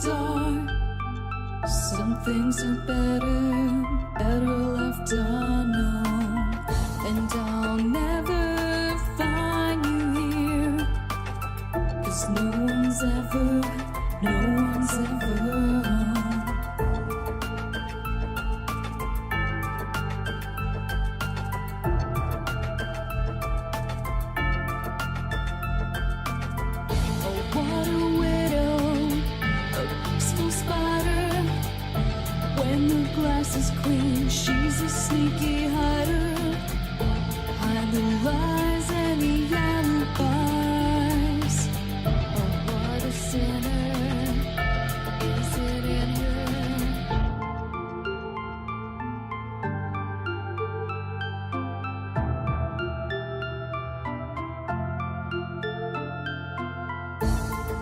dark. Some things are better left unknown. And I'll never find you here, 'cause no one's ever is clean, she's a sneaky hider. Hide the lies and the alibis. Oh, what a sinner. Is it in her?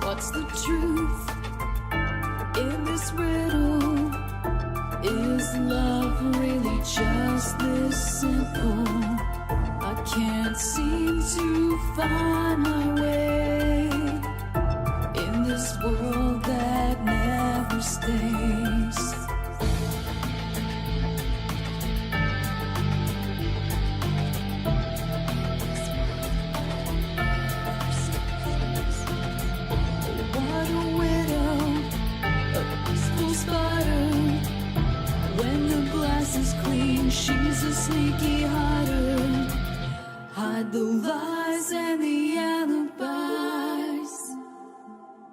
What's the truth in this riddle? Is love really just this simple? I can't seem to find my way in this world that never stays. What a widow, a peaceful spider. When the glass is clean, she's a sneaky hider. Hide the lies and the alibis.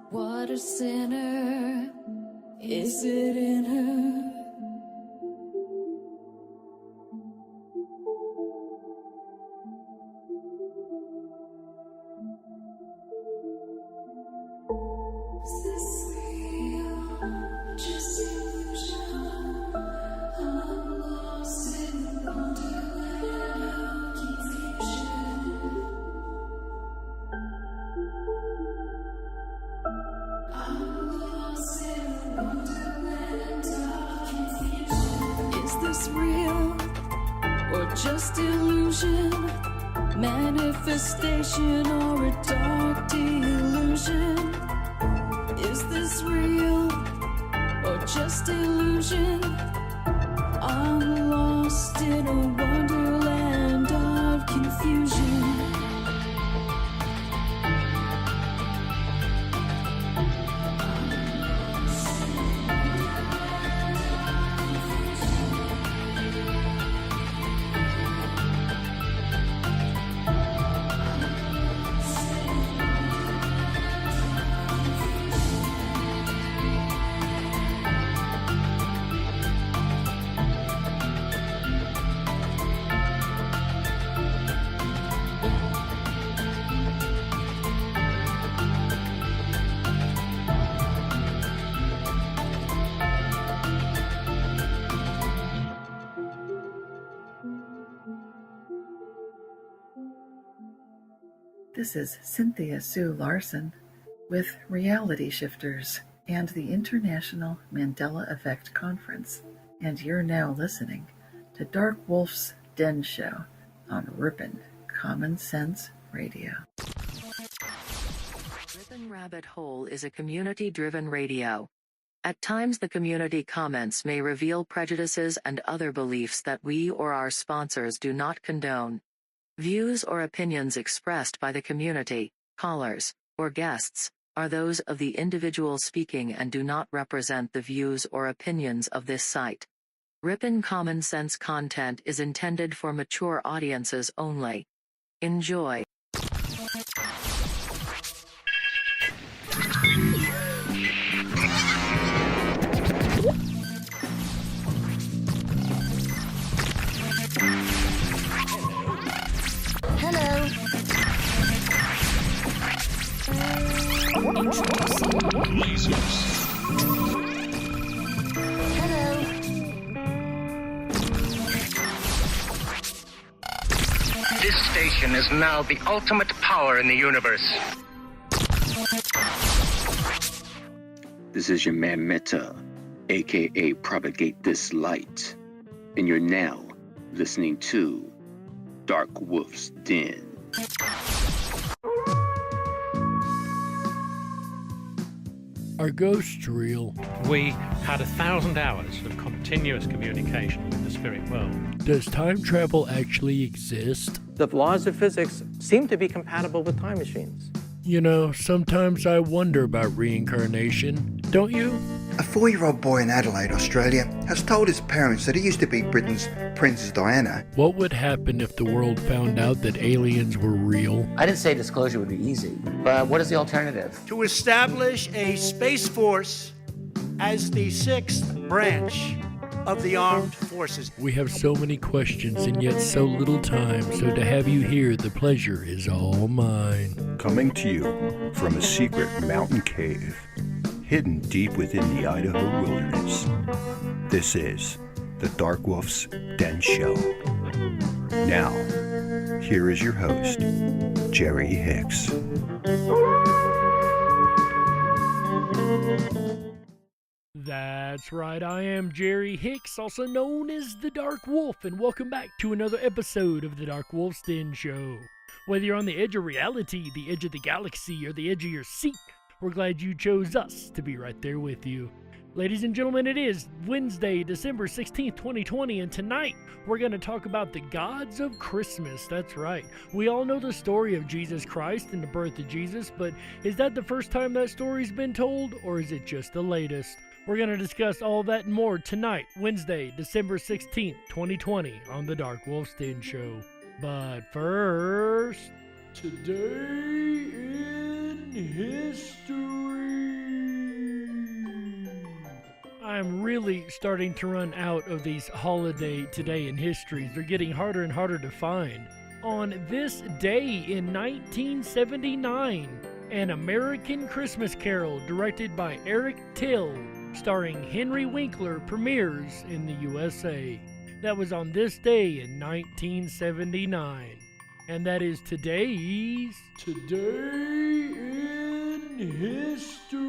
What a sinner. Is it in her? Is this real? Just illusion? I'm lost in wonderland of confusion. I'm lost in wonderland of confusion. Is this real or just illusion? Manifestation or a dark delusion? Is this real or just illusion? I'm lost in a wonderland of confusion. This is Cynthia Sue Larson with Reality Shifters and the International Mandela Effect Conference, and you're now listening to Dark Wolf's Den Show on Ripon Common Sense Radio. Ripon Rabbit Hole is a community-driven radio. At times the community comments may reveal prejudices and other beliefs that we or our sponsors do not condone. Views or opinions expressed by the community, callers, or guests are those of the individual speaking and do not represent the views or opinions of this site. Ripon Common Sense content is intended for mature audiences only. Enjoy. Hello. Hello. This station is now the ultimate power in the universe. This is your man Meta, aka Propagate This Light, and you're now listening to Dark Wolf's Den. Are ghosts real? We had 1,000 hours of continuous communication with the spirit world. Does time travel actually exist? The laws of physics seem to be compatible with time machines. You know, sometimes I wonder about reincarnation. Don't you? A 4-year-old boy in Adelaide, Australia, has told his parents that he used to be Britain's Princess Diana. What would happen if the world found out that aliens were real? I didn't say disclosure would be easy, but what is the alternative? To establish a space force as the 6th branch of the armed forces. We have so many questions and yet so little time, so to have you here, the pleasure is all mine. Coming to you from a secret mountain cave, hidden deep within the Idaho wilderness, this is the Dark Wolf's Den Show. Now, here is your host, Jerry Hicks. That's right, I am Jerry Hicks, also known as the Dark Wolf, and welcome back to another episode of the Dark Wolf's Den Show. Whether you're on the edge of reality, the edge of the galaxy, or the edge of your seat, we're glad you chose us to be right there with you. Ladies and gentlemen, it is Wednesday, December 16th, 2020, and tonight we're going to talk about the gods of Christmas. That's right. We all know the story of Jesus Christ and the birth of Jesus, but is that the first time that story's been told, or is it just the latest? We're going to discuss all that and more tonight, Wednesday, December 16th, 2020, on the Dark Wolf's Den Show. But first, today in history. I'm really starting to run out of these holiday today in histories. They're getting harder and harder to find. On this day in 1979, An American Christmas Carol, directed by Eric Till, starring Henry Winkler, premieres in the USA. That was on this day in 1979. And that is today's Today in History.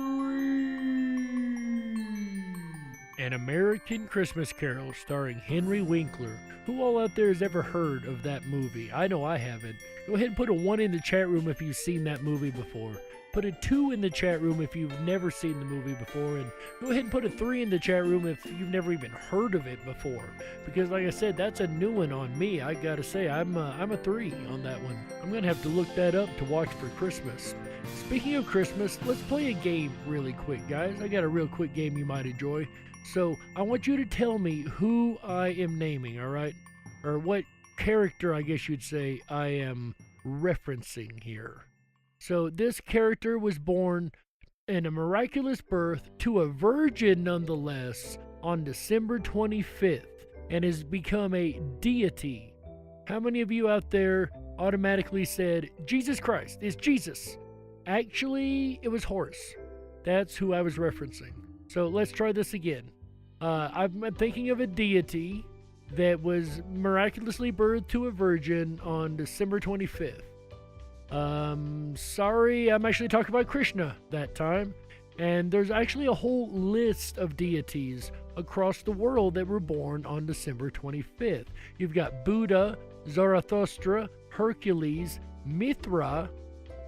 An American Christmas Carol starring Henry Winkler. Who all out there has ever heard of that movie? I know I haven't. Go ahead and put a 1 in the chat room if you've seen that movie before. Put a 2 in the chat room if you've never seen the movie before, and go ahead and put a 3 in the chat room if you've never even heard of it before. Because like I said, that's a new one on me. I gotta say, I'm a 3 on that one. I'm gonna have to look that up to watch for Christmas. Speaking of Christmas, let's play a game really quick, guys. I got a real quick game you might enjoy. So I want you to tell me who I am naming, alright? Or what character, I guess you'd say, I am referencing here. So this character was born in a miraculous birth to a virgin nonetheless on December 25th and has become a deity. How many of you out there automatically said, Jesus Christ, it's Jesus? Actually, it was Horus. That's who I was referencing. So let's try this again. I'm thinking of a deity that was miraculously birthed to a virgin on December 25th. Sorry, I'm actually talking about Krishna that time. And there's actually a whole list of deities across the world that were born on December 25th. You've got Buddha, Zarathustra, Hercules, Mithra,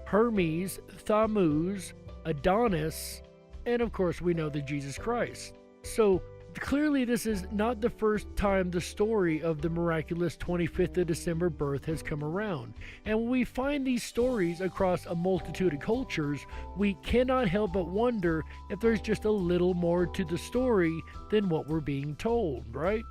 Hermes, Thammuz, Adonis, and of course we know the Jesus Christ. So clearly this is not the first time the story of the miraculous 25th of December birth has come around. And when we find these stories across a multitude of cultures, we cannot help but wonder if there's just a little more to the story than what we're being told, right?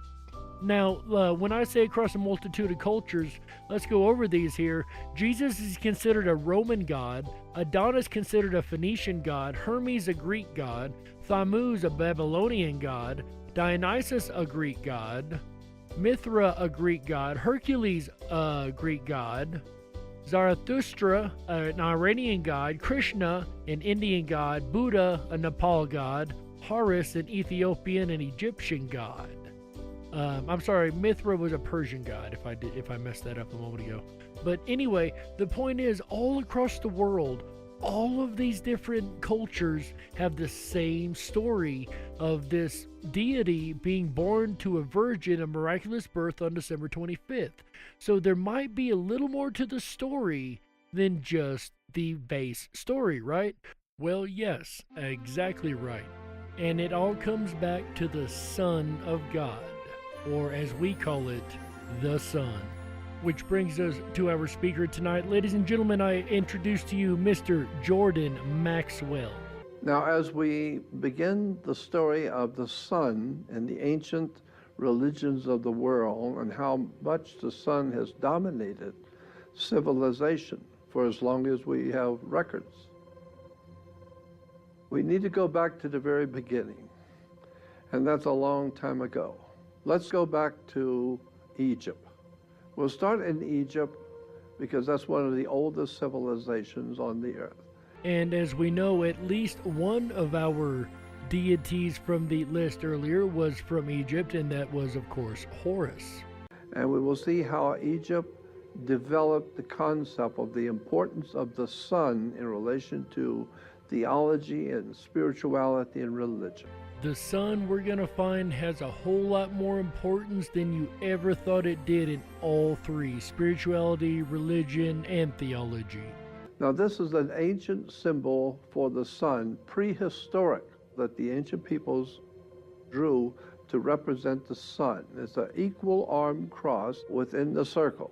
Now, when I say across a multitude of cultures, let's go over these here. Jesus is considered a Roman god, Adonis considered a Phoenician god, Hermes a Greek god, Thammuz a Babylonian god, Dionysus a Greek god, Mithra a Greek god, Hercules a Greek god, Zarathustra an Iranian god, Krishna an Indian god, Buddha a Nepal god, Horus an Ethiopian and Egyptian god. I'm sorry, Mithra was a Persian god, if I messed that up a moment ago. But anyway, the point is, all across the world, all of these different cultures have the same story of this deity being born to a virgin, a miraculous birth on December 25th. So there might be a little more to the story than just the base story, right? Well, yes, exactly right. And it all comes back to the Son of God, or as we call it, the Son. Which brings us to our speaker tonight. Ladies and gentlemen, I introduce to you Mr. Jordan Maxwell. Now, as we begin the story of the sun and the ancient religions of the world and how much the sun has dominated civilization for as long as we have records, we need to go back to the very beginning, and that's a long time ago. Let's go back to Egypt. We'll start in Egypt because that's one of the oldest civilizations on the earth. And as we know, at least one of our deities from the list earlier was from Egypt, and that was, of course, Horus. And we will see how Egypt developed the concept of the importance of the sun in relation to theology and spirituality and religion. The sun, we're going to find, has a whole lot more importance than you ever thought it did in all three: spirituality, religion, and theology. Now, this is an ancient symbol for the sun, prehistoric, that the ancient peoples drew to represent the sun. It's an equal arm cross within the circle.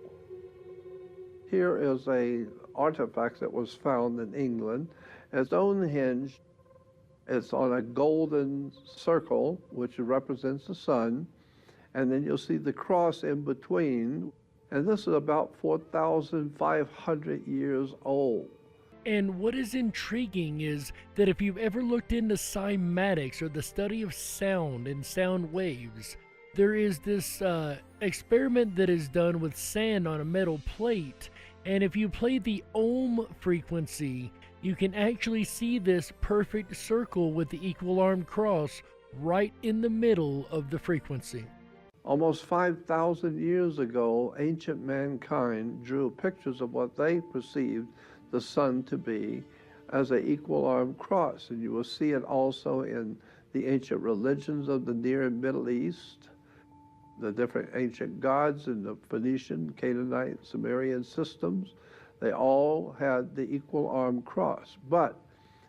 Here is an artifact that was found in England. It's Stonehenge. It's on a golden circle, which represents the sun, and then you'll see the cross in between, and this is about 4,500 years old. And what is intriguing is that if you've ever looked into cymatics, or the study of sound and sound waves, there is this experiment that is done with sand on a metal plate, and if you play the ohm frequency, you can actually see this perfect circle with the equal armed cross right in the middle of the frequency. Almost 5,000 years ago, ancient mankind drew pictures of what they perceived the sun to be as an equal armed cross. And you will see it also in the ancient religions of the Near and Middle East, the different ancient gods in the Phoenician, Canaanite, Sumerian systems. They all had the equal armed cross. But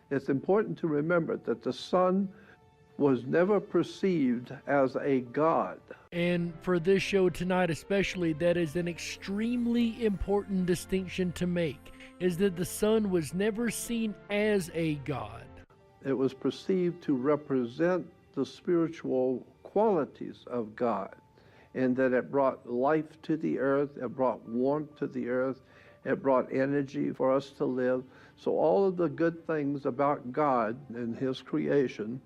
it's important to remember that the sun was never perceived as a god. And for this show tonight especially, that is an extremely important distinction to make, is that the sun was never seen as a god. It was perceived to represent the spiritual qualities of God, in that it brought life to the earth, it brought warmth to the earth, it brought energy for us to live. So all of the good things about God and his creation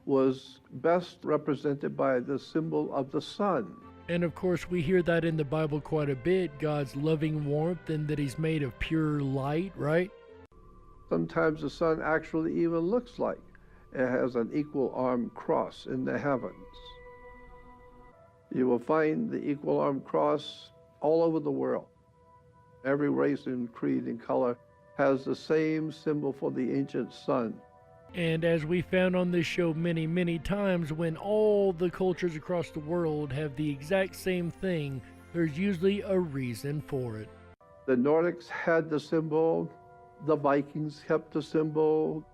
was best represented by the symbol of the sun. And of course, we hear that in the Bible quite a bit, God's loving warmth, and that he's made of pure light, right? Sometimes the sun actually even looks like it has an equal armed cross in the heavens. You will find the equal armed cross all over the world. Every race and creed and color has the same symbol for the ancient sun. And as we found on this show many, many times, when all the cultures across the world have the exact same thing, there's usually a reason for it. The Nordics had the symbol, the Vikings kept the symbol,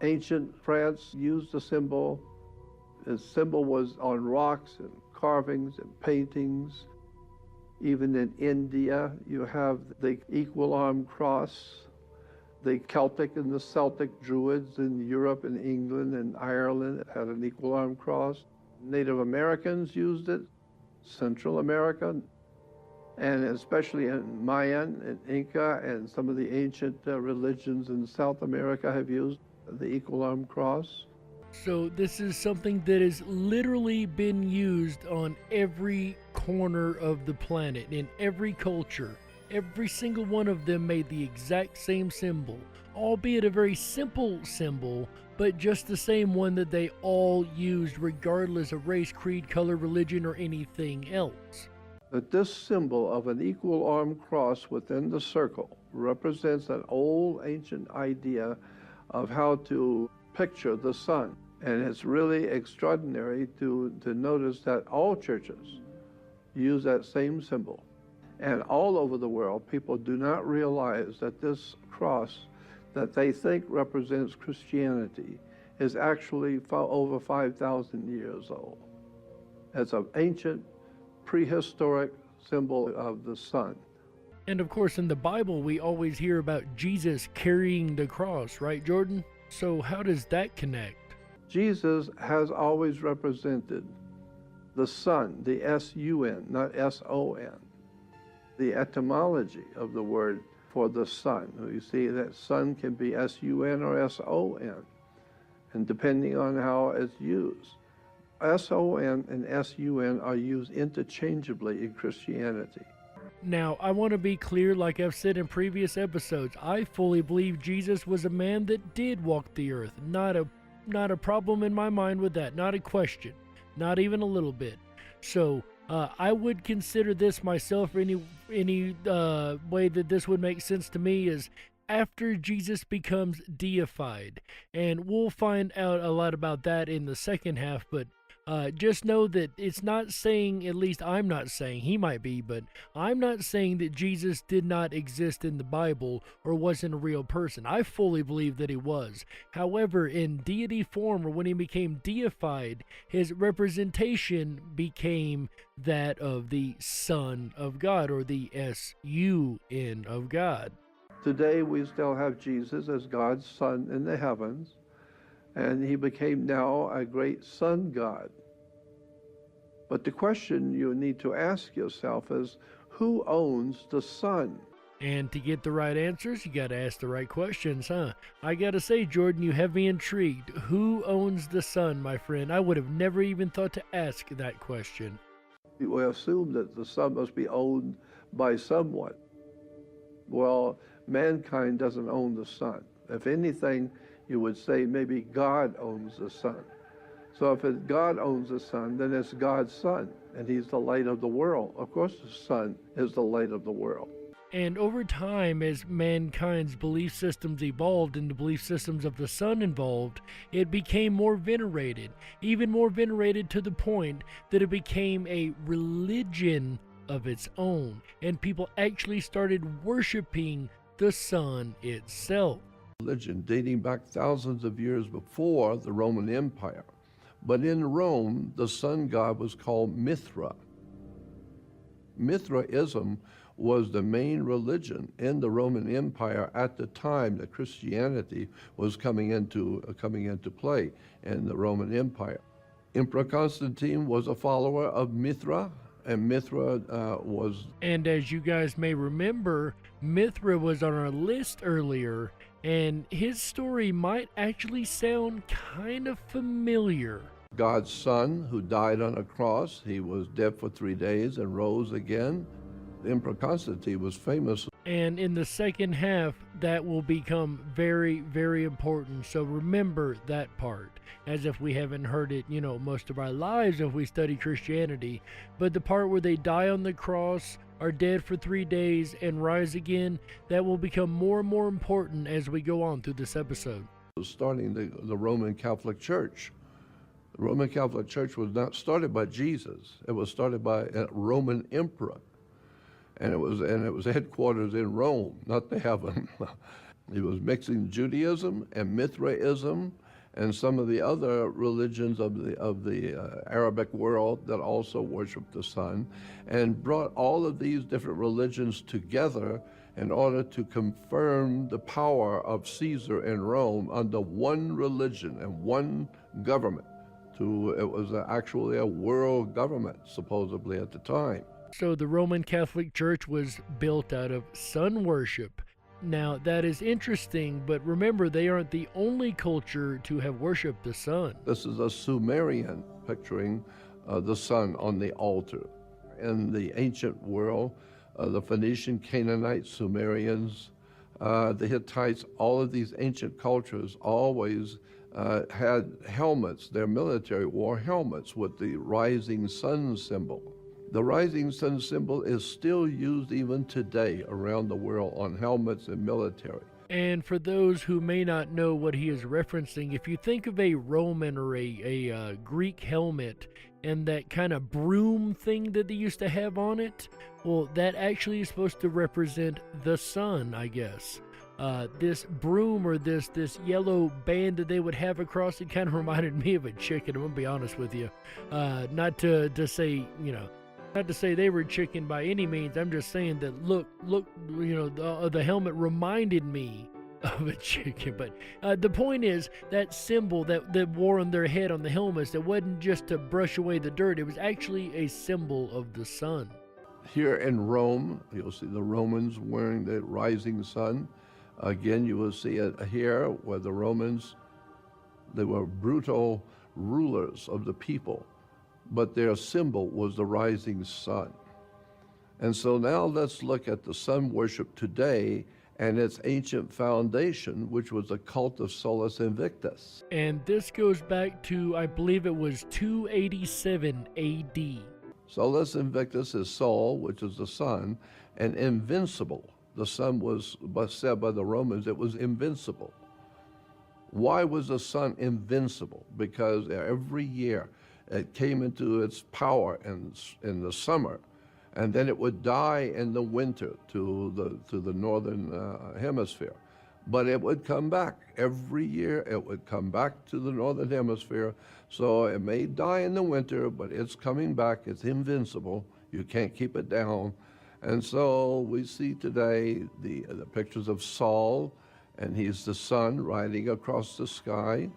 ancient France used the symbol. The symbol was on rocks and carvings and paintings. Even in India, you have the equal armed cross. The Celtic and the Celtic Druids in Europe and England and Ireland had an equal armed cross. Native Americans used it, Central America, and especially in Mayan and Inca and some of the ancient religions in South America have used the equal armed cross. So this is something that has literally been used on every corner of the planet, in every culture. Every single one of them made the exact same symbol, albeit a very simple symbol, but just the same one that they all used regardless of race, creed, color, religion, or anything else. That this symbol of an equal armed cross within the circle represents an old ancient idea of how to picture the sun. And it's really extraordinary to notice that all churches use that same symbol. And all over the world, people do not realize that this cross that they think represents Christianity is actually over 5,000 years old. It's an ancient, prehistoric symbol of the sun. And of course, in the Bible, we always hear about Jesus carrying the cross, right, Jordan? So how does that connect? Jesus has always represented the sun, the S-U-N, not S-O-N. The etymology of the word for the sun. You see that sun can be S-U-N or S-O-N, and depending on how it's used. S-O-N and S-U-N are used interchangeably in Christianity. Now, I want to be clear, like I've said in previous episodes, I fully believe Jesus was a man that did walk the earth. Not a problem in my mind with that, not a question, not even a little bit. So, I would consider this myself, any way that this would make sense to me is after Jesus becomes deified. And we'll find out a lot about that in the second half, but just know that it's not saying, at least I'm not saying, he might be, but I'm not saying that Jesus did not exist in the Bible or wasn't a real person. I fully believe that he was. However, in deity form, or when he became deified, his representation became that of the Son of God, or the S-U-N of God. Today we still have Jesus as God's Son in the heavens, and he became now a great sun god. But the question you need to ask yourself is, who owns the sun? And to get the right answers, you got to ask the right questions, huh? I got to say, Jordan, you have me intrigued. Who owns the sun, my friend? I would have never even thought to ask that question. We assume that the sun must be owned by someone. Well, mankind doesn't own the sun. If anything, you would say maybe God owns the sun. So if God owns the sun, then it's God's son, and he's the light of the world. Of course the sun is the light of the world. And over time, as mankind's belief systems evolved and the belief systems of the sun evolved, it became more venerated, even more venerated to the point that it became a religion of its own, and people actually started worshiping the sun itself. Religion dating back thousands of years before the Roman Empire. But in Rome, the sun god was called Mithra. Mithraism was the main religion in the Roman Empire at the time that Christianity was coming into play in the Roman Empire. Emperor Constantine was a follower of Mithra, and Mithra was... And as you guys may remember, Mithra was on our list earlier, and his story might actually sound kind of familiar. God's son who died on a cross. He was dead for 3 days and rose again. Emperor Constantine was famous. And in the second half, that will become very, very important. So remember that part, as if we haven't heard it, most of our lives if we study Christianity. But the part where they die on the cross, are dead for 3 days, and rise again, that will become more and more important as we go on through this episode. Starting the Roman Catholic Church. The Roman Catholic Church was not started by Jesus. It was started by a Roman emperor. And it was headquarters in Rome, not the heaven. He was mixing Judaism and Mithraism and some of the other religions of the Arabic world that also worshiped the sun, and brought all of these different religions together in order to confirm the power of Caesar in Rome under one religion and one government. It was actually a world government, supposedly, at the time. So the Roman Catholic Church was built out of sun worship. Now, that is interesting, but remember, they aren't the only culture to have worshipped the sun. This is a Sumerian picturing the sun on the altar. In the ancient world, the Phoenician, Canaanites, Sumerians, the Hittites, all of these ancient cultures always had helmets. Their military wore helmets with the rising sun symbol. The rising sun symbol is still used even today around the world on helmets and military. And for those who may not know what he is referencing, if you think of a Roman or a Greek helmet and that kind of broom thing that they used to have on it, well, that actually is supposed to represent the sun, I guess. this broom or this yellow band that they would have across it kind of reminded me of a chicken. I'm gonna be honest with you. Not to say, not to say they were chicken by any means. I'm just saying that look, the helmet reminded me of a chicken. But the point is that symbol that they wore on their head on the helmets, that wasn't just to brush away the dirt. It was actually a symbol of the sun. Here in Rome, you'll see the Romans wearing the rising sun. Again, you will see it here where the Romans, they were brutal rulers of the people, but their symbol was the rising sun. And so now let's look at the sun worship today and its ancient foundation, which was the cult of Solas Invictus. And this goes back to, I believe it was 287 AD. Solas Invictus is Sol, which is the sun, and invincible. The sun was said by the Romans, it was invincible. Why was the sun invincible? Because every year it came into its power in the summer, and then it would die in the winter to the northern hemisphere. But it would come back. Every year it would come back to the northern hemisphere. So it may die in the winter, but it's coming back. It's invincible. You can't keep it down. And so we see today the pictures of Sol, and he's the sun riding across the sky.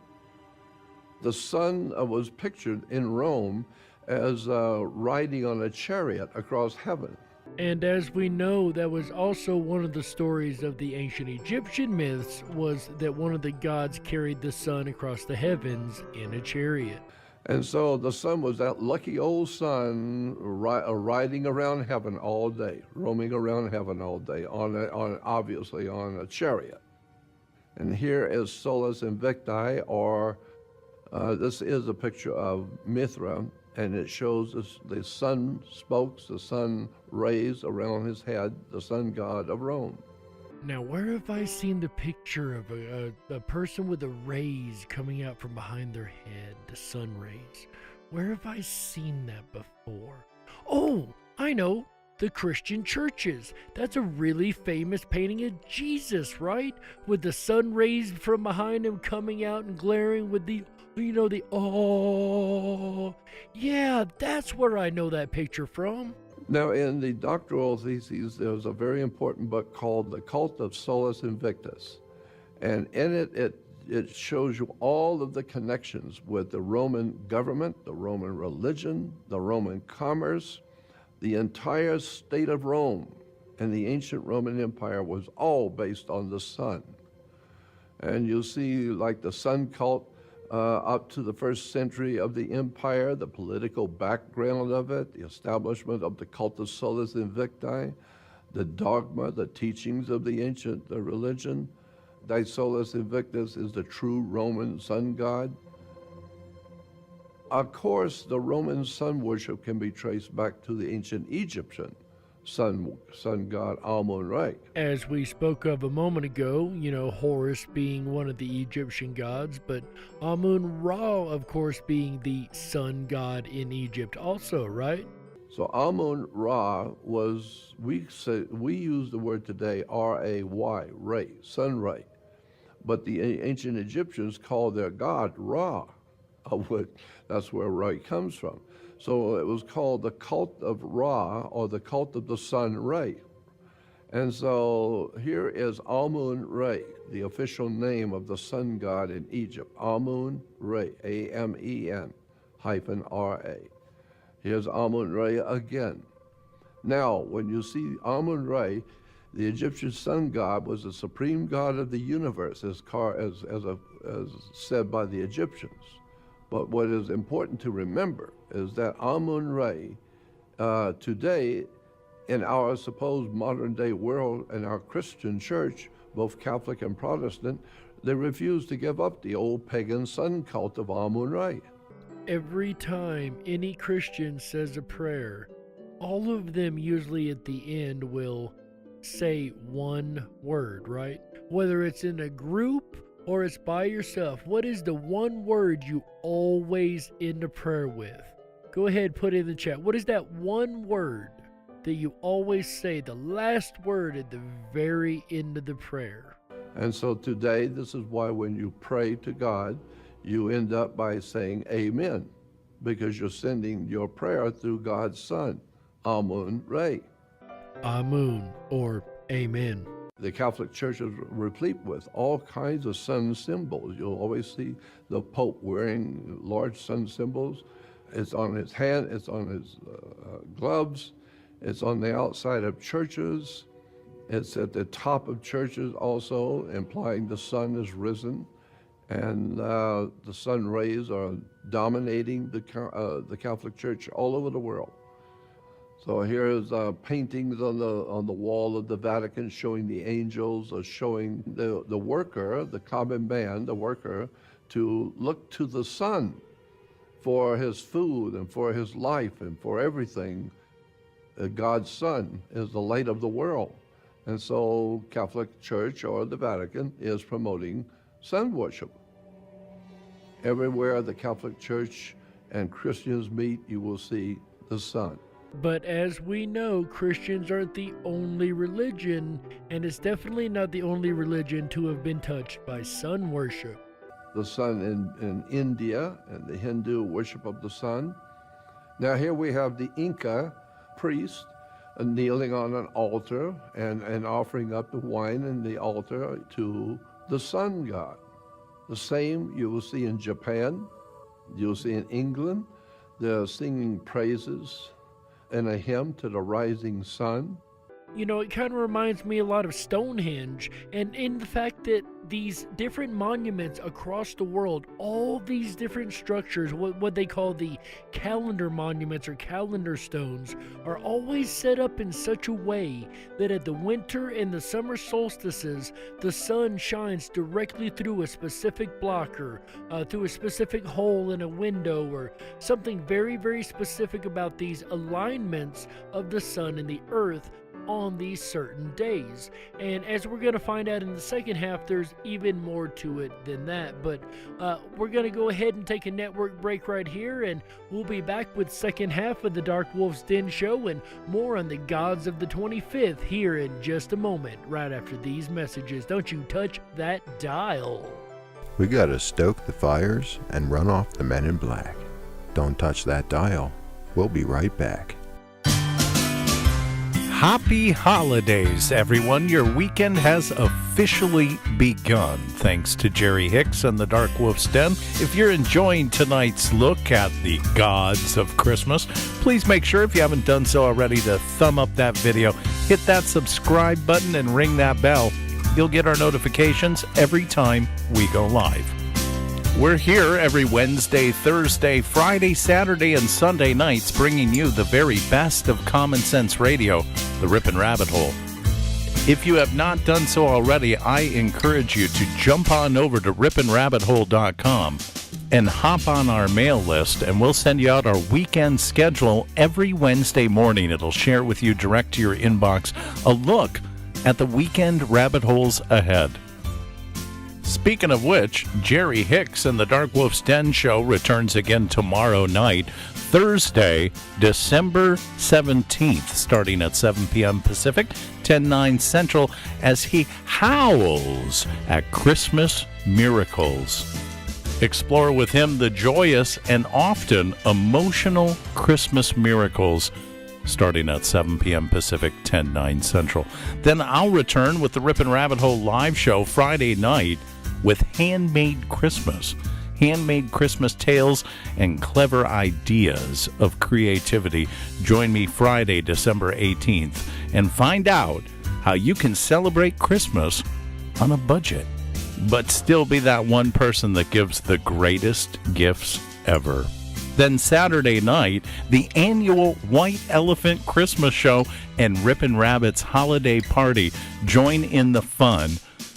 The sun was pictured in Rome as riding on a chariot across heaven. And as we know, that was also one of the stories of the ancient Egyptian myths, was that one of the gods carried the sun across the heavens in a chariot. And so the sun was that lucky old sun riding around heaven all day, roaming around heaven all day, obviously on a chariot. And here is Solas Invicti, or this is a picture of Mithra, and it shows the sun spokes, the sun rays around his head, the sun god of Rome. Now, where have I seen the picture of a person with the rays coming out from behind their head, the sun rays? Where have I seen that before? Oh, I know, the Christian churches. That's a really famous painting of Jesus, right? With the sun rays from behind him coming out and glaring with the yeah, that's where I know that picture from. Now, in the doctoral theses, there's a very important book called The Cult of Solas Invictus. And in it shows you all of the connections with the Roman government, the Roman religion, the Roman commerce. The entire state of Rome and the ancient Roman Empire was all based on the sun. And you'll see like the sun cult up to the 1st century of the empire, the political background of it, the establishment of the cult of Solas Invicti, the dogma, the teachings of the ancient religion. Thy Solas Invictus is the true Roman sun god. Of course, the Roman sun worship can be traced back to the ancient Egyptian sun god Amun-Ra. As we spoke of a moment ago, Horus being one of the Egyptian gods, but Amun-Ra, of course, being the sun god in Egypt also, right? So Amun-Ra was, we use the word today, R-A-Y, ray, sun ray. But the ancient Egyptians called their god Ra. That's where Ra comes from. So it was called the cult of Ra, or the cult of the sun ray. And so here is Amun-Ra, the official name of the sun god in Egypt. Amun-Ra, A-M-E-N -R-A. Here's Amun-Ra again. Now, when you see Amun-Ra, the Egyptian sun god was the supreme god of the universe, as said by the Egyptians. But what is important to remember is that Amun-Ra, today, in our supposed modern day world, in our Christian church, both Catholic and Protestant, they refuse to give up the old pagan sun cult of Amun-Ra. Every time any Christian says a prayer, all of them usually at the end will say one word, right? Whether it's in a group or it's by yourself, what is the one word you always end a prayer with? Go ahead, put it in the chat. What is that one word that you always say, the last word at the very end of the prayer? And so today, this is why when you pray to God, you end up by saying amen, because you're sending your prayer through God's Son, Amun Re. Amun, or amen. The Catholic Church is replete with all kinds of sun symbols. You'll always see the Pope wearing large sun symbols. It's on his hand, it's on his gloves, it's on the outside of churches, it's at the top of churches also, implying the sun is risen, and the sun rays are dominating the Catholic Church all over the world. So here's paintings on the wall of the Vatican showing the angels, showing the worker, the common man, the worker, to look to the sun for his food and for his life and for everything. God's Son is the light of the world. And so Catholic Church or the Vatican is promoting sun worship. Everywhere the Catholic Church and Christians meet, you will see the sun. But as we know, Christians aren't the only religion, and it's definitely not the only religion to have been touched by sun worship. The sun in India and the Hindu worship of the sun. Now here we have the Inca priest kneeling on an altar and offering up the wine in the altar to the sun god. The same you will see in Japan, you'll see in England. They're singing praises and a hymn to the rising sun. You know, it kind of reminds me a lot of Stonehenge, and in the fact that these different monuments across the world, all these different structures, what they call the calendar monuments or calendar stones, are always set up in such a way that at the winter and the summer solstices, the sun shines directly through a specific blocker, through a specific hole in a window, or something very, very specific about these alignments of the sun and the earth on these certain days. And as we're going to find out in the second half, there's even more to it than that. But we're going to go ahead and take a network break right here, and we'll be back with second half of the Dark Wolf's Den show and more on the gods of the 25th here in just a moment, right after these messages. Don't you touch that dial. We gotta stoke the fires and run off the men in black. Don't touch that dial. We'll be right back. Happy holidays, everyone. Your weekend has officially begun, thanks to Jerry Hicks and the Dark Wolf's Den. If you're enjoying tonight's look at the gods of Christmas, please make sure, if you haven't done so already, to thumb up that video, hit that subscribe button, and ring that bell. You'll get our notifications every time we go live. We're here every Wednesday, Thursday, Friday, Saturday, and Sunday nights, bringing you the very best of common sense radio, the Ripon Rabbit Hole. If you have not done so already, I encourage you to jump on over to riponrabbithole.com and hop on our mail list, and we'll send you out our weekend schedule every Wednesday morning. It'll share with you direct to your inbox a look at the weekend rabbit holes ahead. Speaking of which, Jerry Hicks and the Dark Wolf's Den show returns again tomorrow night, Thursday, December 17th, starting at 7 p.m. Pacific, 10/9 Central, as he howls at Christmas miracles. Explore with him the joyous and often emotional Christmas miracles, starting at 7 p.m. Pacific, 10/9 Central. Then I'll return with the Ripon Rabbit Hole live show Friday night with Handmade Christmas tales and clever ideas of creativity. Join me Friday, December 18th, and find out how you can celebrate Christmas on a budget, but still be that one person that gives the greatest gifts ever. Then Saturday night, the annual White Elephant Christmas Show and Ripon Rabbit's Holiday Party. Join in the fun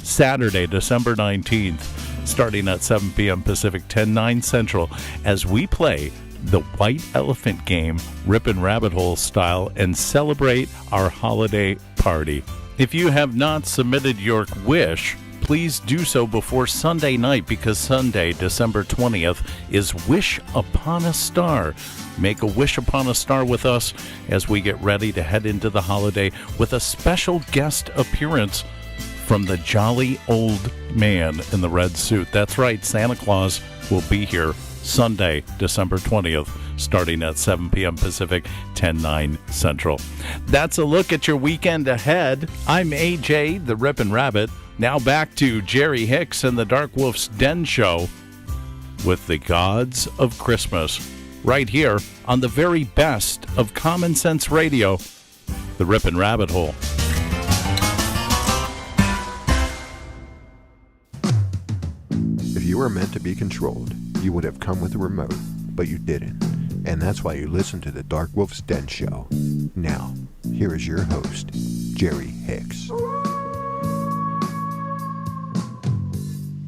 Saturday, December 19th, starting at 7 p.m. Pacific, 10/9 Central, as we play the White Elephant game, Ripon Rabbit Hole style, and celebrate our holiday party. If you have not submitted your wish, please do so before Sunday night, because Sunday, December 20th, is Wish Upon a Star. Make a wish upon a star with us as we get ready to head into the holiday with a special guest appearance from the jolly old man in the red suit. That's right, Santa Claus will be here Sunday, December 20th, starting at 7 p.m. Pacific, 10/9 Central. That's a look at your weekend ahead. I'm AJ, the Ripon Rabbit. Now back to Jerry Hicks and the Dark Wolf's Den Show with the Gods of Christmas, right here on the very best of Common Sense Radio, the Ripon Rabbit Hole. If you were meant to be controlled, you would have come with a remote, but you didn't. And that's why you listen to the Dark Wolf's Den Show. Now, here is your host, Jerry Hicks.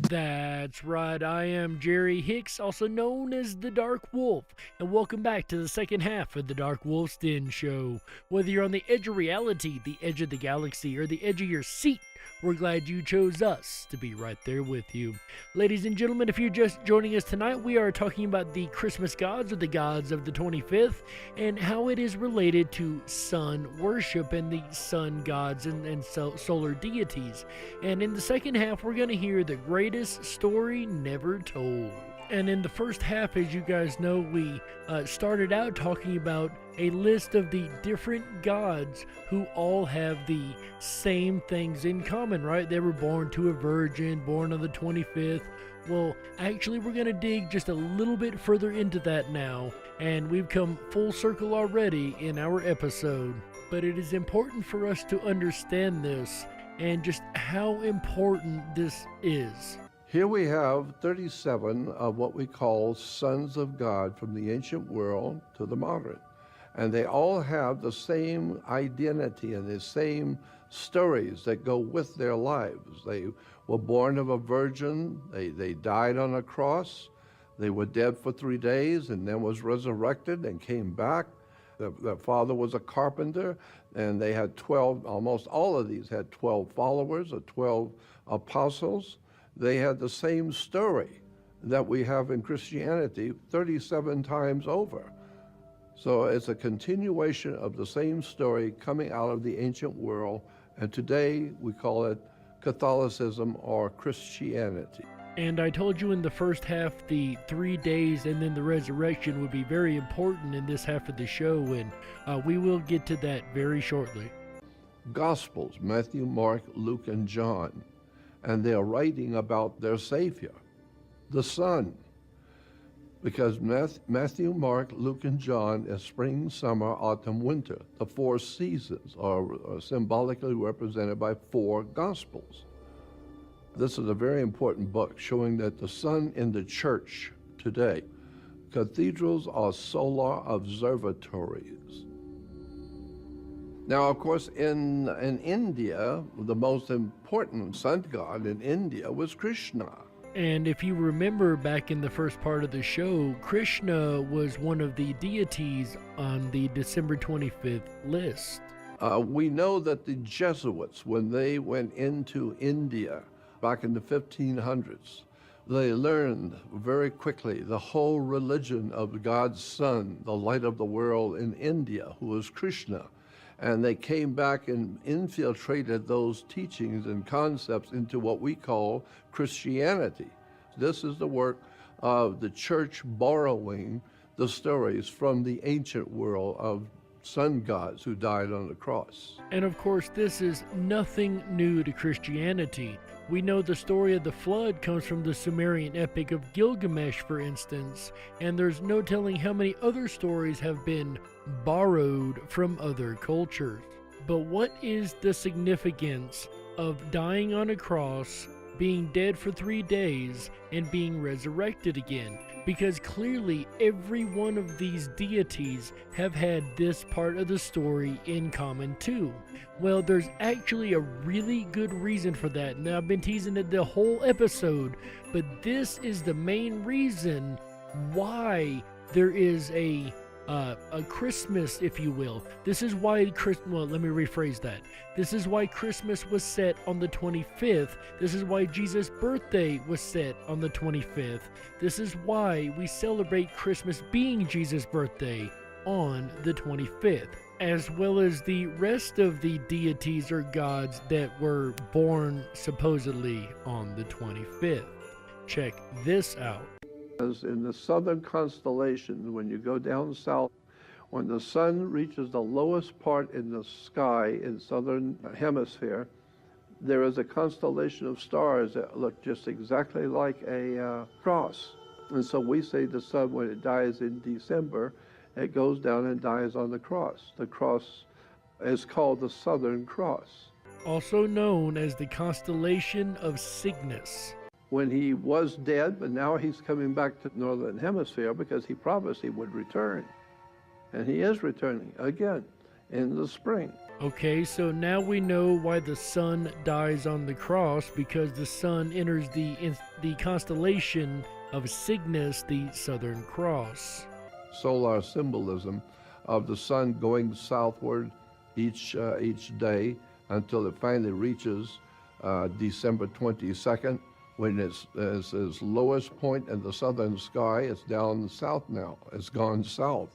That's right, I am Jerry Hicks, also known as the Dark Wolf, and welcome back to the second half of the Dark Wolf's Den Show. Whether you're on the edge of reality, the edge of the galaxy, or the edge of your seat, we're glad you chose us to be right there with you. Ladies and gentlemen, if you're just joining us tonight, we are talking about the Christmas gods, or the gods of the 25th, and how it is related to sun worship and the sun gods and solar deities. And in the second half, we're going to hear the greatest story never told. And in the first half, as you guys know, we started out talking about a list of the different gods who all have the same things in common, right? They were born to a virgin, born on the 25th. Well, actually, we're going to dig just a little bit further into that now, and we've come full circle already in our episode. But it is important for us to understand this and just how important this is. Here we have 37 of what we call sons of God from the ancient world to the modern. And they all have the same identity and the same stories that go with their lives. They were born of a virgin, they died on a cross, they were dead for 3 days and then was resurrected and came back. Their father was a carpenter, and they had 12, almost all of these had 12 followers or 12 apostles. They had the same story that we have in Christianity 37 times over. So it's a continuation of the same story coming out of the ancient world, and today we call it Catholicism or Christianity. And I told you in the first half the 3 days and then the resurrection would be very important in this half of the show, and we will get to that very shortly. Gospels, Matthew, Mark, Luke, and John, and they're writing about their Savior, the Son. Because Matthew, Mark, Luke, and John is spring, summer, autumn, winter. The 4 seasons are symbolically represented by 4 Gospels. This is a very important book showing that the sun in the church today, cathedrals are solar observatories. Now, of course, in India, the most important sun god in India was Krishna. And if you remember back in the first part of the show, Krishna was one of the deities on the December 25th list. We know that the Jesuits, when they went into India back in the 1500s, they learned very quickly the whole religion of God's Son, the light of the world in India, who was Krishna. And they came back and infiltrated those teachings and concepts into what we call Christianity. This is the work of the church borrowing the stories from the ancient world of sun gods who died on the cross. And of course, this is nothing new to Christianity. We know the story of the flood comes from the Sumerian epic of Gilgamesh, for instance, and there's no telling how many other stories have been borrowed from other cultures. But what is the significance of dying on a cross, being dead for 3 days, and being resurrected again? Because clearly every one of these deities have had this part of the story in common too. Well, there's actually a really good reason for that, and I've been teasing it the whole episode, but this is the main reason why there is a Christmas, if you will. This is why let me rephrase that. This is why Christmas was set on the 25th. This is why Jesus' birthday was set on the 25th. This is why we celebrate Christmas being Jesus' birthday on the 25th. as well as the rest of the deities or gods that were born supposedly on the 25th. Check this out. As in the southern constellation, when you go down south, when the sun reaches the lowest part in the sky in southern hemisphere, there is a constellation of stars that look just exactly like a cross. And so we say the sun, when it dies in December, it goes down and dies on the cross. The cross is called the Southern Cross. Also known as the constellation of Cygnus. When he was dead, but now he's coming back to the northern hemisphere because he promised he would return. And he is returning again in the spring. Okay, so now we know why the sun dies on the cross, because the sun enters the constellation of Cygnus, the Southern Cross. Solar symbolism of the sun going southward each day until it finally reaches December 22nd, when it's its lowest point in the southern sky. It's down south now. It's gone south.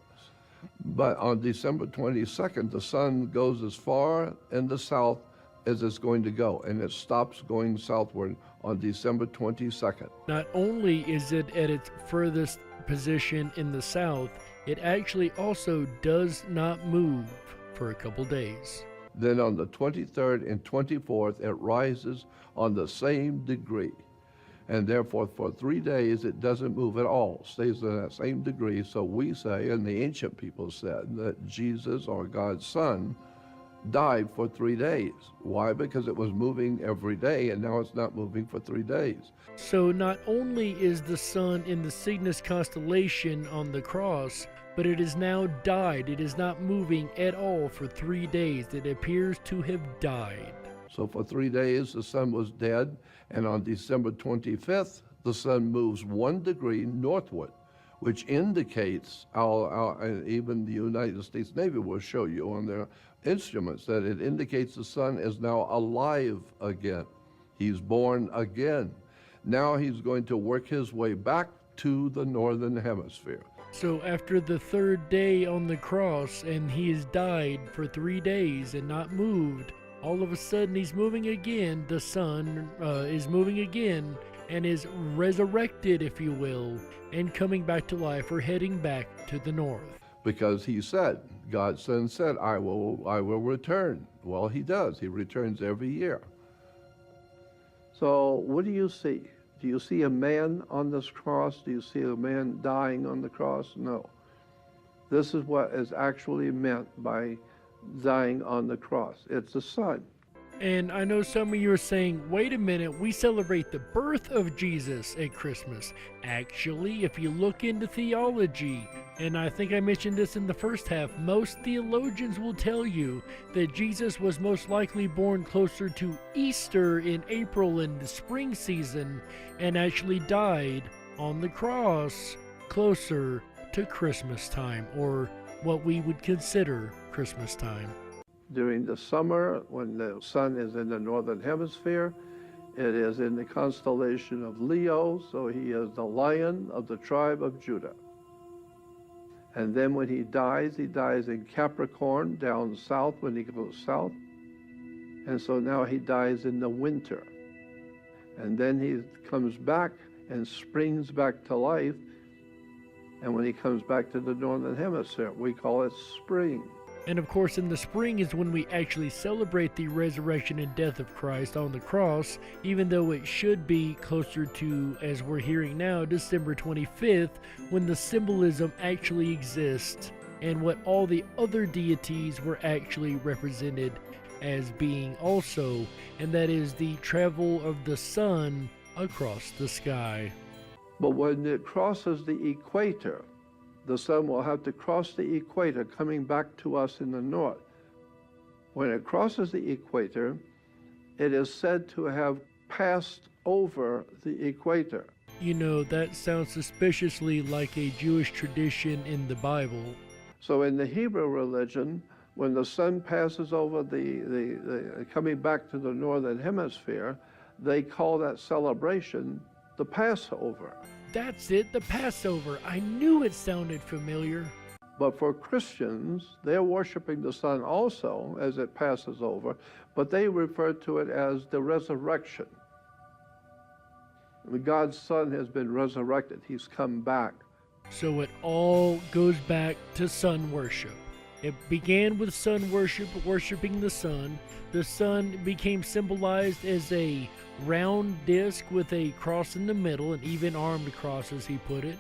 But on December 22nd, the sun goes as far in the south as it's going to go, and it stops going southward on December 22nd. Not only is it at its furthest position in the south, it actually also does not move for a couple days. Then on the 23rd and 24th, it rises on the same degree. And therefore, for 3 days, it doesn't move at all, stays in that same degree. So we say, and the ancient people said, that Jesus, or God's Son, died for 3 days. Why? Because it was moving every day, and now it's not moving for 3 days. So not only is the sun in the Cygnus constellation on the cross, but it has now died. It is not moving at all for 3 days. It appears to have died. So for 3 days, the sun was dead, and on December 25th, the sun moves 1 degree northward, which indicates, even the United States Navy will show you on their instruments, that it indicates the sun is now alive again. He's born again. Now he's going to work his way back to the northern hemisphere. So after the 3rd day on the cross, and he has died for 3 days and not moved, all of a sudden he's moving again. The sun is moving again and is resurrected, if you will, and coming back to life, or heading back to the north. Because he said, God's Son said, I will return. Well, he does. He returns every year. So what do you see? Do you see a man on this cross? Do you see a man dying on the cross? No. This is what is actually meant by dying on the cross. It's the sun. And I know some of you are saying, wait a minute, we celebrate the birth of Jesus at Christmas. Actually, if you look into theology, and I think I mentioned this in the first half, most theologians will tell you that Jesus was most likely born closer to Easter in April in the spring season, and actually died on the cross closer to Christmas time, or what we would consider Christmas time. During the summer, when the sun is in the northern hemisphere, it is in the constellation of Leo, so he is the lion of the tribe of Judah. And then when he dies in Capricorn, down south when he goes south. And so now he dies in the winter. And then he comes back and springs back to life. And when he comes back to the northern hemisphere, we call it spring. And of course, in the spring is when we actually celebrate the resurrection and death of Christ on the cross, even though it should be closer to, as we're hearing now, December 25th, when the symbolism actually exists and what all the other deities were actually represented as being also, and that is the travel of the sun across the sky. But when it crosses the equator, the sun will have to cross the equator, coming back to us in the north. When it crosses the equator, it is said to have passed over the equator. You know, that sounds suspiciously like a Jewish tradition in the Bible. So in the Hebrew religion, when the sun passes over the coming back to the northern hemisphere, they call that celebration the Passover. That's it, the Passover. I knew it sounded familiar. But for Christians, they're worshiping the sun also as it passes over, but they refer to it as the resurrection. God's Son has been resurrected. He's come back. So it all goes back to sun worship. It began with sun worship, worshiping the sun. The sun became symbolized as a round disc with a cross in the middle, an even-armed cross, as he put it.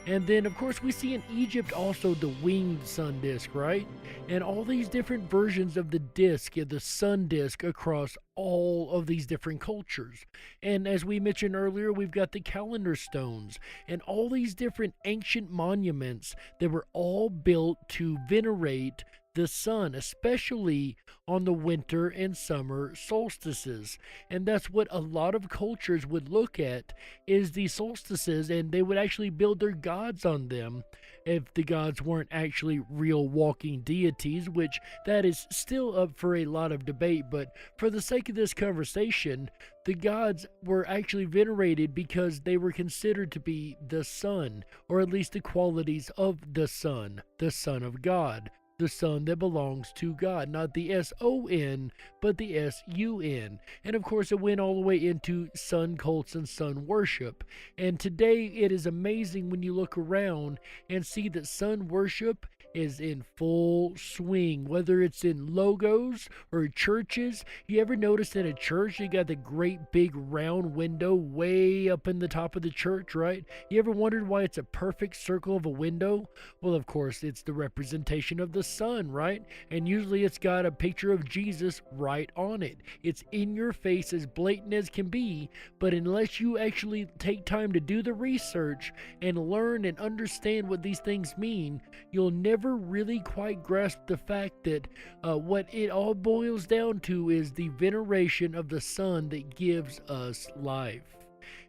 And then, of course, we see in Egypt also the winged sun disk, right? And all these different versions of the disk, the sun disk, across all of these different cultures. And as we mentioned earlier, we've got the calendar stones and all these different ancient monuments that were all built to venerate the sun, especially on the winter and summer solstices. And that's what a lot of cultures would look at, is the solstices, and they would actually build their gods on them if the gods weren't actually real walking deities, which that is still up for a lot of debate. But for the sake of this conversation, the gods were actually venerated because they were considered to be the sun, or at least the qualities of the Son of God. The Son that belongs to God, not the S-O-N, but the S-U-N. And of course, it went all the way into sun cults and sun worship. And today, it is amazing when you look around and see that sun worship is in full swing, whether it's in logos or churches. You ever notice in a church, you got the great big round window way up in the top of the church, right? You ever wondered why it's a perfect circle of a window? Well, of course, it's the representation of the sun, right? And usually it's got a picture of Jesus right on it. It's in your face, as blatant as can be, but unless you actually take time to do the research and learn and understand what these things mean, you'll never really quite grasp the fact that what it all boils down to is the veneration of the sun that gives us life.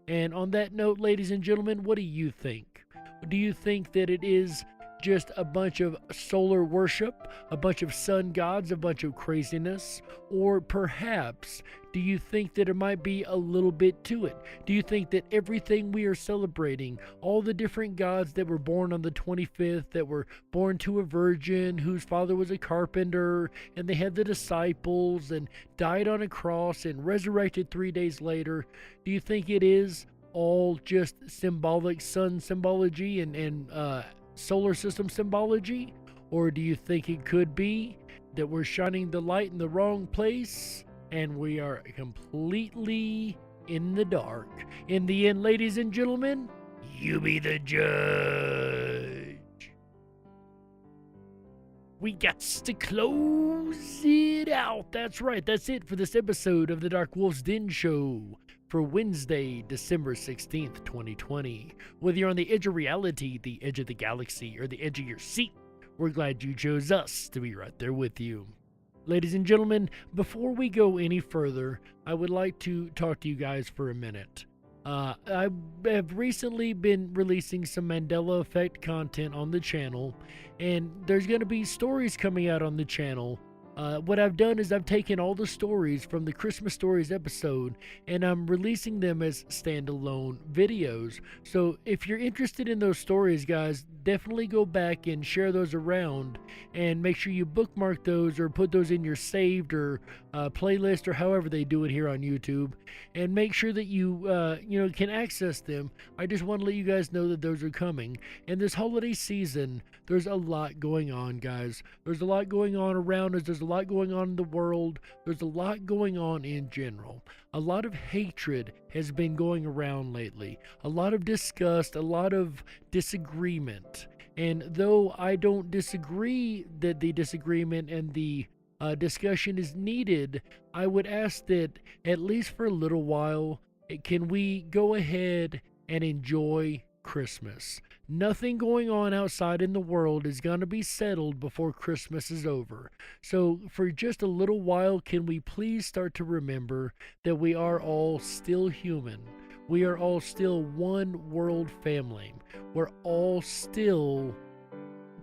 And on that note, ladies and gentlemen, what do you think? Do you think that it is just a bunch of solar worship, a bunch of sun gods, a bunch of craziness? Or perhaps, do you think that it might be a little bit to it? Do you think that everything we are celebrating, all the different gods that were born on the 25th, that were born to a virgin whose father was a carpenter, and they had the disciples and died on a cross and resurrected 3 days later, do you think it is all just symbolic sun symbology and solar system symbology? Or do you think it could be that we're shining the light in the wrong place and we are completely in the dark? In the end, ladies and gentlemen, you be the judge. We got to close it out. That's right, that's it for this episode of the Dark Wolf's Den Show for Wednesday, December 16th, 2020. Whether you're on the edge of reality, the edge of the galaxy, or the edge of your seat, we're glad you chose us to be right there with you. Ladies and gentlemen, before we go any further, I would like to talk to you guys for a minute. I have recently been releasing some Mandela Effect content on the channel, and there's going to be stories coming out on the channel. What I've done is I've taken all the stories from the Christmas Stories episode and I'm releasing them as standalone videos. So if you're interested in those stories, guys, definitely go back and share those around and make sure you bookmark those or put those in your saved or playlist or however they do it here on YouTube, and make sure that you can access them. I just want to let you guys know that those are coming. And this holiday season, there's a lot going on, guys. There's a lot going on around us. There's a lot going on in the world. There's a lot going on in general. A lot of hatred has been going around lately. A lot of disgust, a lot of disagreement. And though I don't disagree that the disagreement and the discussion is needed, I would ask that at least for a little while, can we go ahead and enjoy Christmas? Nothing going on outside in the world is going to be settled before Christmas is over. So for just a little while, can we please start to remember that we are all still human? We are all still one world family. We're all still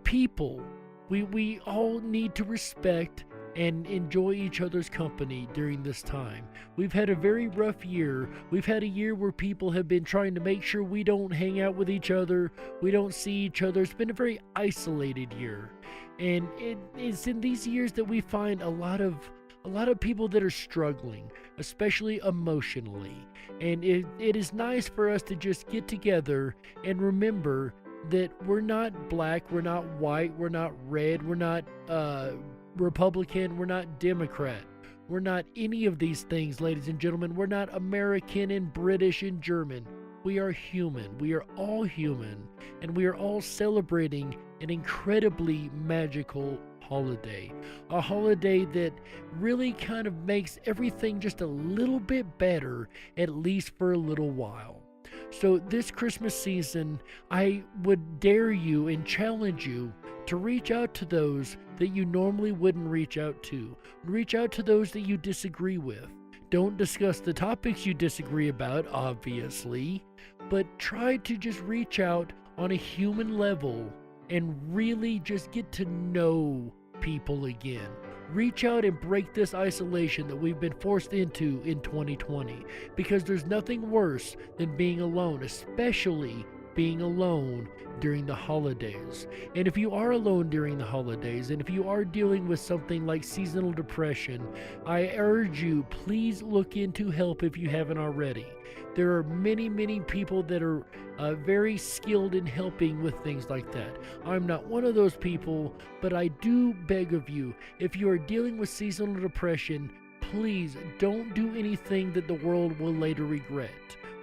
people. We all need to respect and enjoy each other's company during this time. We've had a very rough year. We've had a year where people have been trying to make sure we don't hang out with each other, we don't see each other. It's been a very isolated year. And it's in these years that we find a lot of people that are struggling, especially emotionally. And it is nice for us to just get together and remember that we're not black, we're not white, we're not red, we're not Republican, we're not Democrat. We're not any of these things, ladies and gentlemen. We're not American and British and German. We are human. We are all human. And we are all celebrating an incredibly magical holiday. A holiday that really kind of makes everything just a little bit better, at least for a little while. So this Christmas season, I would dare you and challenge you to reach out to those that you normally wouldn't reach out to. Reach out to those that you disagree with. Don't discuss the topics you disagree about, obviously, but try to just reach out on a human level and really just get to know people again. Reach out and break this isolation that we've been forced into in 2020, because there's nothing worse than being alone, especially being alone during the holidays. And if you are alone during the holidays, and if you are dealing with something like seasonal depression, I urge you, please look into help if you haven't already. There are many, many people that are very skilled in helping with things like that. I'm not one of those people, but I do beg of you, if you are dealing with seasonal depression, please don't do anything that the world will later regret.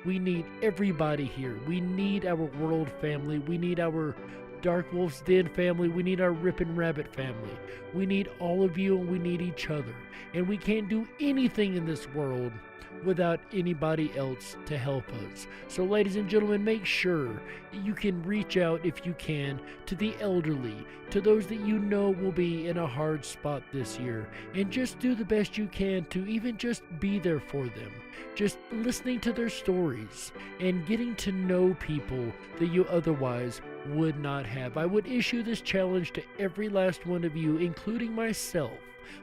We need everybody here. We need our world family. We need our Dark Wolf's Den family. We need our Ripon Rabbit family. We need all of you, and we need each other. And we can't do anything in this world without anybody else to help us. So ladies and gentlemen, make sure you can reach out, if you can, to the elderly, to those that you know will be in a hard spot this year, and just do the best you can to even just be there for them. Just listening to their stories and getting to know people that you otherwise would not have. I would issue this challenge to every last one of you, including myself.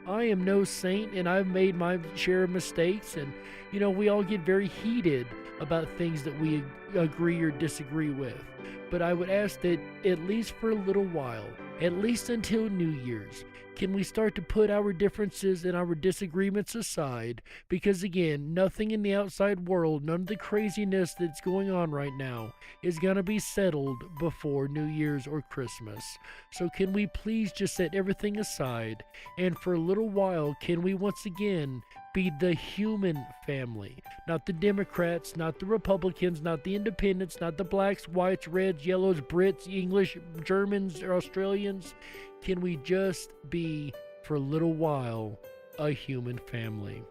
I am no saint, and I've made my share of mistakes, and we all get very heated about things that we agree or disagree with. But I would ask that, at least for a little while, at least until New Year's, can we start to put our differences and our disagreements aside? Because again, nothing in the outside world, none of the craziness that's going on right now is going to be settled before New Year's or Christmas. So can we please just set everything aside, and for a little while, can we once again be the human family? Not the Democrats, not the Republicans, not the independents, not the blacks, whites, reds, yellows, Brits, English, Germans, or Australians. Can we just be, for a little while, a human family?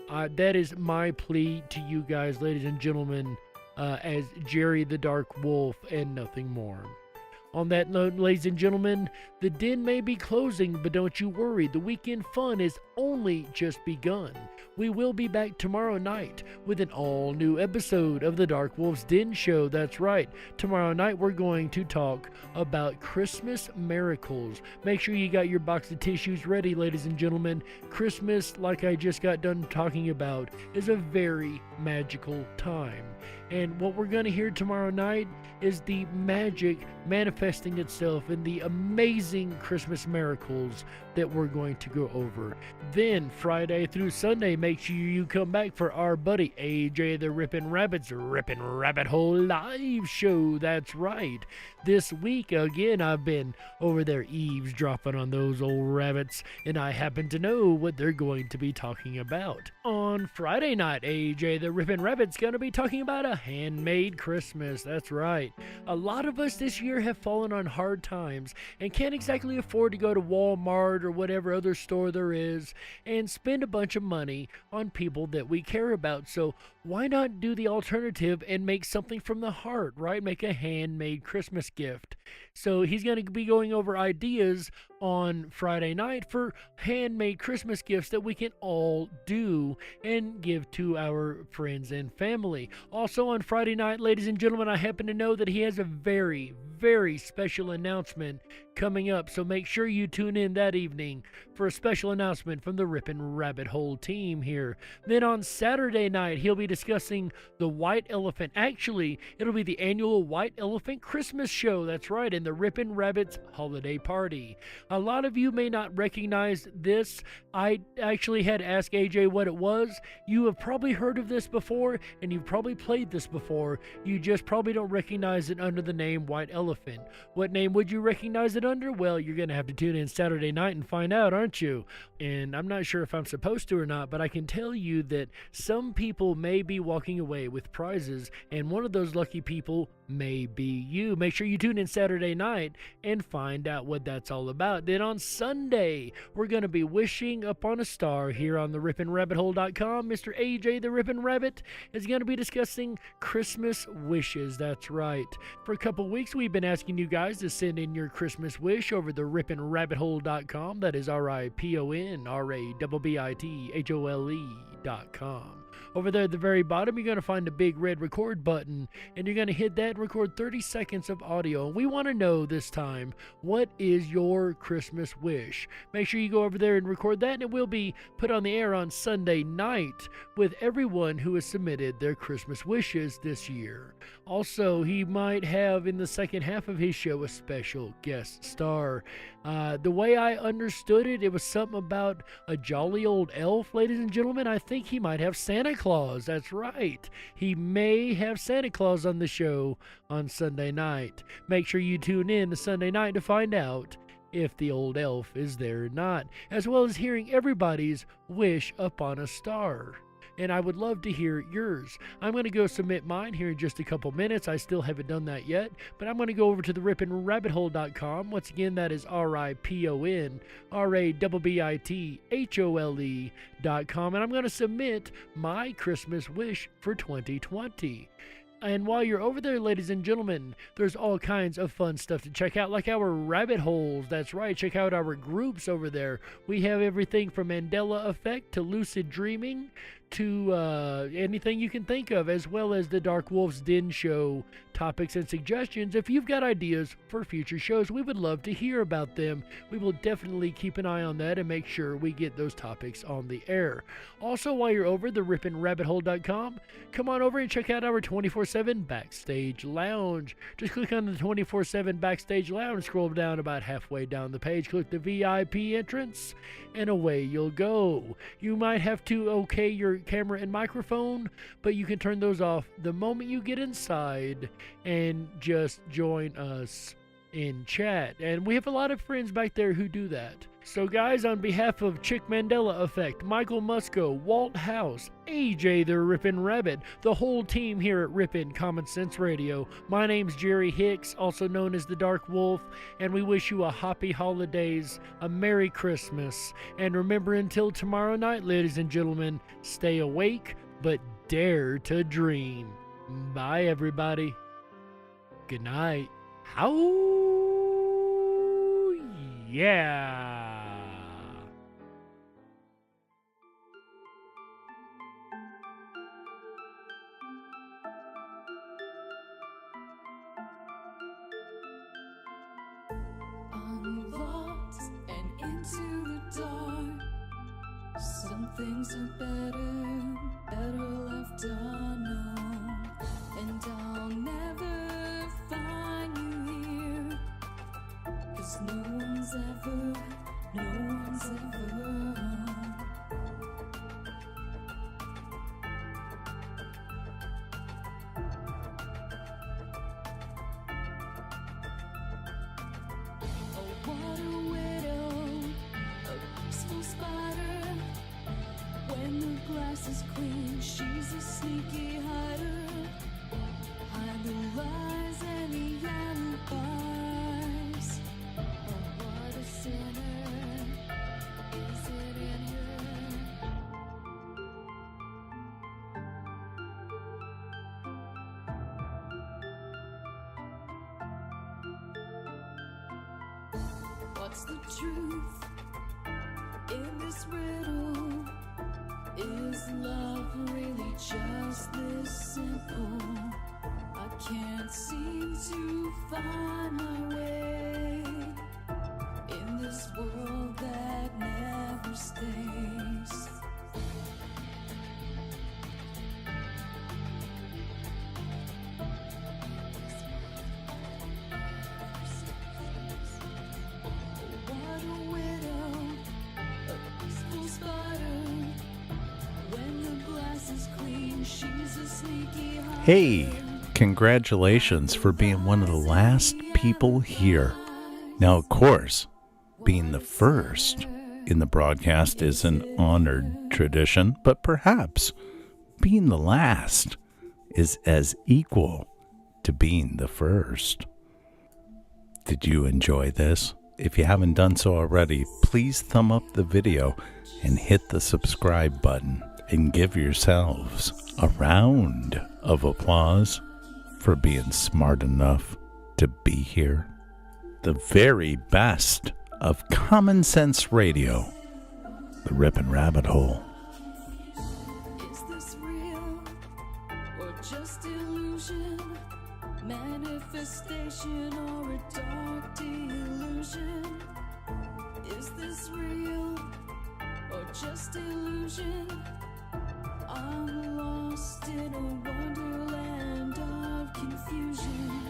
That is my plea to you guys, ladies and gentlemen, as Jerry the Dark Wolf, and nothing more. On that note, ladies and gentlemen, the den may be closing, but don't you worry, the weekend fun has only just begun. We will be back tomorrow night with an all-new episode of the Dark Wolf's Den Show. That's right, tomorrow night we're going to talk about Christmas miracles. Make sure you got your box of tissues ready, ladies and gentlemen. Christmas, like I just got done talking about, is a very magical time. And what we're going to hear tomorrow night is the magic manifesting itself in the amazing Christmas miracles that we're going to go over. Then Friday through Sunday, make sure you come back for our buddy AJ the Ripon Rabbit's Ripon Rabbit Hole live show. That's right. This week, again, I've been over there eavesdropping on those old rabbits, and I happen to know what they're going to be talking about. On Friday night, AJ the Ripon Rabbit's going to be talking about a handmade Christmas. That's right. A lot of us this year have fallen on hard times and can't exactly afford to go to Walmart or whatever other store there is and spend a bunch of money on people that we care about. So why not do the alternative and make something from the heart, right? Make a handmade Christmas gift. So he's going to be going over ideas on Friday night for handmade Christmas gifts that we can all do and give to our friends and family. Also on Friday night, ladies and gentlemen, I happen to know that he has a very, very special announcement coming up, so make sure you tune in that evening for a special announcement from the Ripon Rabbit Hole team here. Then on Saturday night, he'll be discussing the White Elephant. Actually, it'll be the annual White Elephant Christmas show. That's right, and the Ripon Rabbits Holiday Party. A lot of you may not recognize this. I actually had to ask AJ what it was. You have probably heard of this before, and you've probably played this before. You just probably don't recognize it under the name White Elephant. What name would you recognize it under? Well, you're going to have to tune in Saturday night and find out, aren't you? And I'm not sure if I'm supposed to or not, but I can tell you that some people may be walking away with prizes, and one of those lucky people may be you. Make sure you tune in Saturday night and find out what that's all about. Then on Sunday, we're going to be wishing upon a star here on the RiponRabbitHole.com. Mr. AJ the Ripon Rabbit is going to be discussing Christmas wishes. That's right. For a couple weeks, we've been asking you guys to send in your Christmas wish over the RiponRabbitHole.com. That is RiponRabbitHole.com. Over there at the very bottom, you're going to find a big red record button, and you're going to hit that and record 30 seconds of audio. We want to know this time, what is your Christmas wish? Make sure you go over there and record that, and it will be put on the air on Sunday night with everyone who has submitted their Christmas wishes this year. Also, he might have in the second half of his show a special guest star. The way I understood it, it was something about a jolly old elf, ladies and gentlemen. I think he might have Santa Claus. That's right. He may have Santa Claus on the show on Sunday night. Make sure you tune in to Sunday night to find out if the old elf is there or not, as well as hearing everybody's wish upon a star. And I would love to hear yours. I'm going to go submit mine here in just a couple minutes. I still haven't done that yet, but I'm going to go over to the RiponRabbitHole.com. Once again, that is RiponRabbitHole.com, and I'm going to submit my Christmas wish for 2020. And while you're over there, ladies and gentlemen, there's all kinds of fun stuff to check out, like our rabbit holes. That's right, check out our groups over there. We have everything from Mandela Effect to lucid dreaming to anything you can think of, as well as the Dark Wolf's Den show topics and suggestions. If you've got ideas for future shows, we would love to hear about them. We will definitely keep an eye on that and make sure we get those topics on the air. Also, while you're over the RiponRabbitHole.com, come on over and check out our 24/7 Backstage Lounge. Just click on the 24/7 Backstage Lounge, scroll down about halfway down the page, click the VIP entrance, and away you'll go. You might have to okay your camera and microphone, but you can turn those off the moment you get inside and just join us in chat. And we have a lot of friends back there who do that. So guys, on behalf of Chick Mandela Effect, Michael Musco, Walt House, AJ the Ripon Rabbit, the whole team here at Ripon Common Sense Radio, my name's Jerry Hicks, also known as the Dark Wolf, and we wish you a happy holidays, a Merry Christmas, and remember, until tomorrow night, ladies and gentlemen, stay awake, but dare to dream. Bye, everybody. Good night. How? Yeah. Unlocked and into the dark. Some things are better left unknown. And I'll never find you here, 'cause no one's ever Oh, what a widow, a peaceful spider. When the glass is clean, she's a sneaky hider. Hide the lies and the alibis. Oh, what a sinner is it in her? What's the truth in this riddle? Is love really just this simple? I can't seem to find my way in this world that never stays. What a widow, a peaceful spider. When the glass is clean, she's a sneaky hider. Hey, congratulations for being one of the last people here. Now, of course, being the first in the broadcast is an honored tradition, but perhaps being the last is as equal to being the first. Did you enjoy this? If you haven't done so already, please thumb up the video and hit the subscribe button and give yourselves a round of applause for being smart enough to be here. The very best of common sense radio, the Ripon Rabbit Hole. Is this real or just illusion? Manifestation or a dark delusion? Is this real or just illusion? I'm lost in a wonderland of confusion.